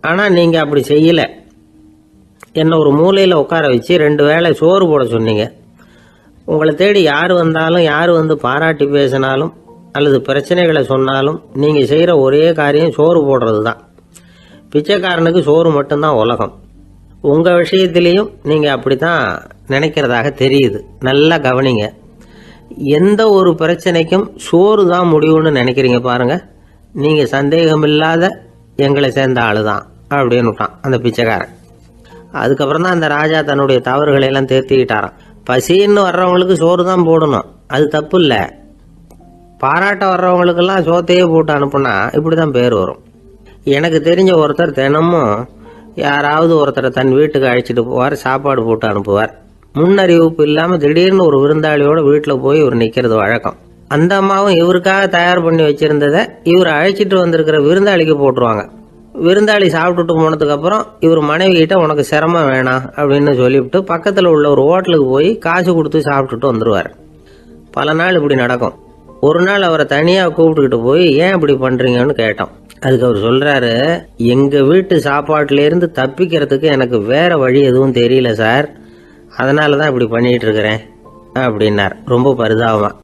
ஆனால் நீங்கள் அப்படி செய்யலை. என்னை ஒரு மூலையில் உட்கார வச்சு 2 வேளை சோறு போட சொன்னீங்க. உங்களை தேடி யார் வந்தாலும், யார் வந்து பாராட்டி பேசினாலும் அல்லது பிரச்சனைகளை சொன்னாலும் நீங்கள் செய்கிற ஒரே காரியம் சோறு போடுறது தான். பிச்சைக்காரனுக்கு சோறு மட்டும்தான் உலகம். உங்கள் விஷயத்திலையும் நீங்கள் அப்படி தான் நினைக்கிறதாக தெரியுது. நல்லா கவனிங்க. எந்த ஒரு பிரச்சனைக்கும் சோறு தான் முடிவுன்னு நினைக்கிறீங்க பாருங்கள். நீங்கள் சந்தேகமில்லாத எங்களை சேர்ந்த ஆள் தான் அப்படின்னு விட்டான் அந்த பிச்சைக்காரன். அதுக்கப்புறம் தான் அந்த ராஜா தன்னுடைய தவறுகளை எல்லாம் தேர்த்திக்கிட்டாராம். பசின்னு வர்றவங்களுக்கு சோறு தான் போடணும், அது தப்பு இல்லை. பாராட்ட வர்றவங்களுக்கெல்லாம் சோத்தையே போட்டு அனுப்புனா இப்படி தான் பேர் வரும். எனக்கு தெரிஞ்ச ஒருத்தர் தினமும் யாராவது ஒருத்தரை தன் வீட்டுக்கு அழைச்சிட்டு போவார், சாப்பாடு போட்டு அனுப்புவார். முன்னறிவிப்பு இல்லாமல் திடீர்னு ஒரு விருந்தாளியோட வீட்டில் போய் இவர் நிற்கிறது வழக்கம். அந்த அம்மாவும் இவருக்காக தயார் பண்ணி வச்சிருந்ததை இவர் அழைச்சிட்டு வந்திருக்கிற விருந்தாளிக்கு போட்டுருவாங்க. விருந்தாளி சாப்பிட்டுட்டு போனதுக்கப்புறம் இவர் மனைவி கிட்ட உனக்கு சிரமம் வேணாம் அப்படின்னு சொல்லிவிட்டு பக்கத்தில் உள்ள ஒரு ஹோட்டலுக்கு போய் காசு கொடுத்து சாப்பிட்டுட்டு வந்துடுவார். பல நாள் இப்படி நடக்கும். ஒரு நாள் அவரை தனியாக கூப்பிட்டுக்கிட்டு போய் ஏன் இப்படி பண்ணுறீங்கன்னு கேட்டோம். அதுக்கு அவர் சொல்கிறாரு, எங்கள் வீட்டு சாப்பாட்டிலேருந்து தப்பிக்கிறதுக்கு எனக்கு வேற வழி எதுவும் தெரியல சார், அதனால தான் இப்படி பண்ணிகிட்டு இருக்கிறேன் அப்படின்னார் ரொம்ப பரிதாபமாக.